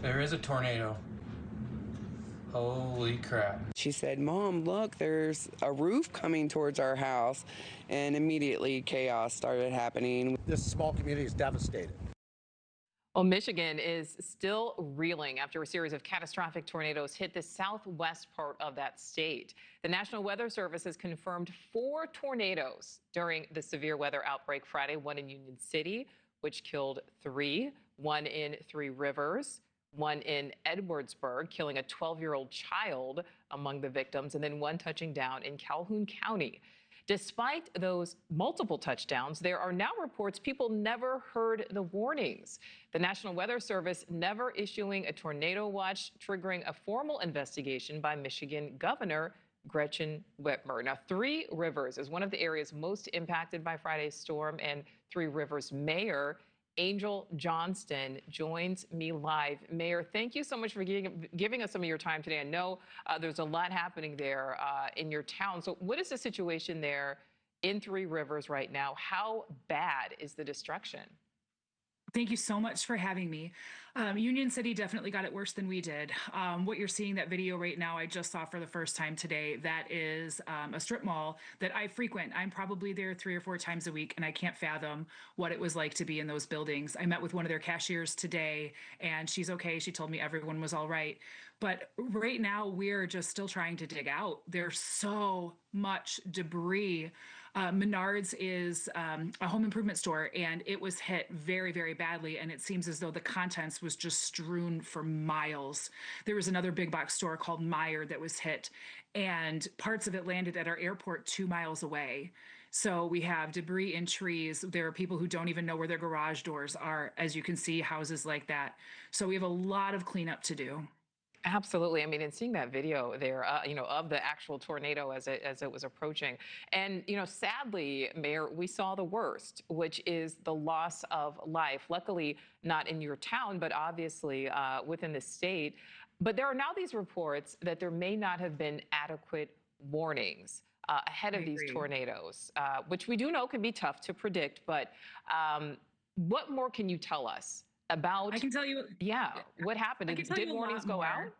There is a tornado. Holy crap. She said, "Mom, look, there's a roof coming towards our house." And immediately chaos started happening. This small community is devastated. Well, Michigan is still reeling after a series of catastrophic tornadoes hit the southwest part of that state. The National Weather Service has confirmed 4 tornadoes during the severe weather outbreak Friday, one in Union City, which killed 3, one in 3 Rivers, one in Edwardsburg, killing a 12-year-old child among the victims, and then one touching down in Calhoun County. Despite those multiple touchdowns, there are now reports people never heard the warnings. The National Weather Service never issuing a tornado watch, triggering a formal investigation by Michigan Governor Gretchen Whitmer. Now, 3 Rivers is one of the areas most impacted by Friday's storm, and 3 Rivers Mayor Angel Johnston joins me live. Mayor, thank you so much for giving us some of your time today. I know there's a lot happening there in your town. So what is the situation there in 3 Rivers right now? How bad is the destruction? Thank you so much for having me. Union City definitely got it worse than we did. What you're seeing, that video right now, I just saw for the first time today. That is a strip mall that I frequent. I'm probably there 3 or 4 times a week, and I can't fathom what it was like to be in those buildings. I met with one of their cashiers today, and she's okay. She told me everyone was all right. But right now, we're just still trying to dig out. There's so much debris. Menards is a home improvement store, and it was hit very, very badly. And it seems as though the contents was just strewn for miles. There was another big box store called Meyer that was hit, and parts of it landed at our airport 2 miles away. So we have debris and trees. There are people who don't even know where their garage doors are, as you can see, houses like that. So we have a lot of cleanup to do. Absolutely. I mean, and seeing that video there, of the actual tornado as it was approaching, and sadly, Mayor, we saw the worst, which is the loss of life. Luckily, not in your town, but obviously within the state. But there are now these reports that there may not have been adequate warnings ahead of these tornadoes, which we do know can be tough to predict. But what more can you tell us about? I can tell you. Yeah, what happened? Did warnings go out?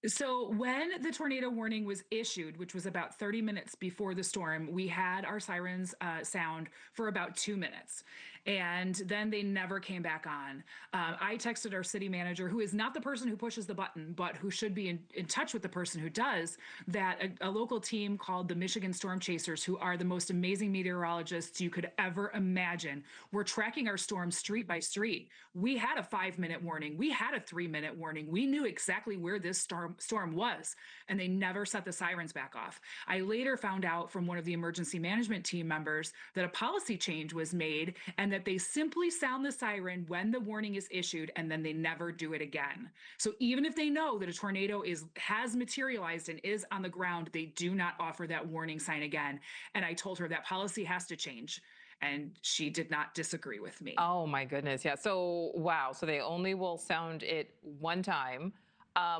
So when the tornado warning was issued, which was about 30 minutes before the storm, we had our sirens sound for about 2 minutes. And then they never came back on. I texted our city manager, who is not the person who pushes the button, but who should be in touch with the person who does, that a local team called the Michigan Storm Chasers, who are the most amazing meteorologists you could ever imagine, were tracking our storms street by street. We had a 5-minute warning. We had a 3-minute warning. We knew exactly where this storm was, and they never set the sirens back off. I later found out from one of the emergency management team members that a policy change was made, and that they simply sound the siren when the warning is issued, and then they never do it again. So even if they know that a tornado has materialized and is on the ground, they do not offer that warning sign again. And I told her that policy has to change, and she did not disagree with me. Oh my goodness. Yeah. So wow. So they only will sound it one time.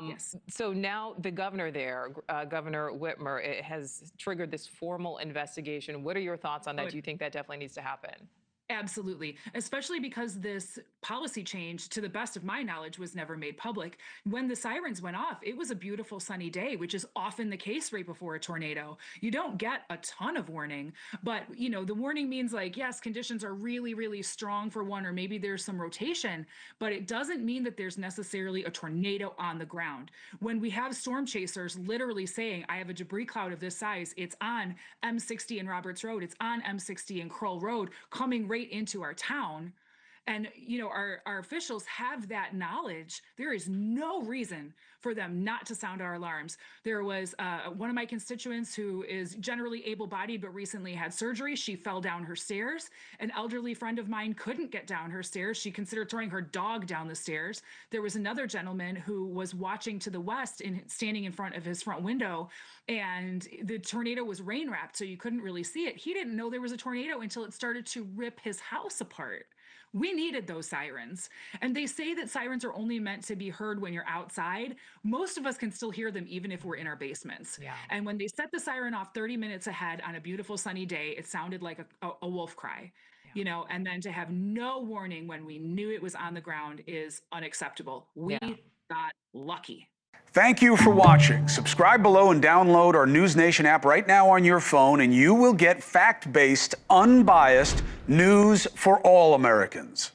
Yes. So now the governor there, Governor Whitmer, it has triggered this formal investigation. What are your thoughts on that? Do you think that definitely needs to happen? Absolutely, especially because this policy change, to the best of my knowledge, was never made public. When the sirens went off, it was a beautiful sunny day, which is often the case right before a tornado. You don't get a ton of warning, but the warning means, like, yes, conditions are really, really strong for one, or maybe there's some rotation, but it doesn't mean that there's necessarily a tornado on the ground. When we have storm chasers literally saying, I have a debris cloud of this size, it's on M60 in Roberts Road, it's on M60 in Kroll Road, coming right into our town, and our officials have that knowledge, there is no reason for them not to sound our alarms. There was one of my constituents who is generally able-bodied but recently had surgery. She fell down her stairs. An elderly friend of mine couldn't get down her stairs. She considered throwing her dog down the stairs. There was another gentleman who was watching to the west and standing in front of his front window, and the tornado was rain wrapped, so you couldn't really see it. He didn't know there was a tornado until it started to rip his house apart. We needed those sirens. And they say that sirens are only meant to be heard when you're outside. Most of us can still hear them even if we're in our basements. Yeah. And when they set the siren off 30 minutes ahead on a beautiful sunny day, it sounded like a wolf cry. And then to have no warning when we knew it was on the ground is unacceptable. We got lucky. Thank you for watching. Subscribe below and download our NewsNation app right now on your phone, and you will get fact-based, unbiased news for all Americans.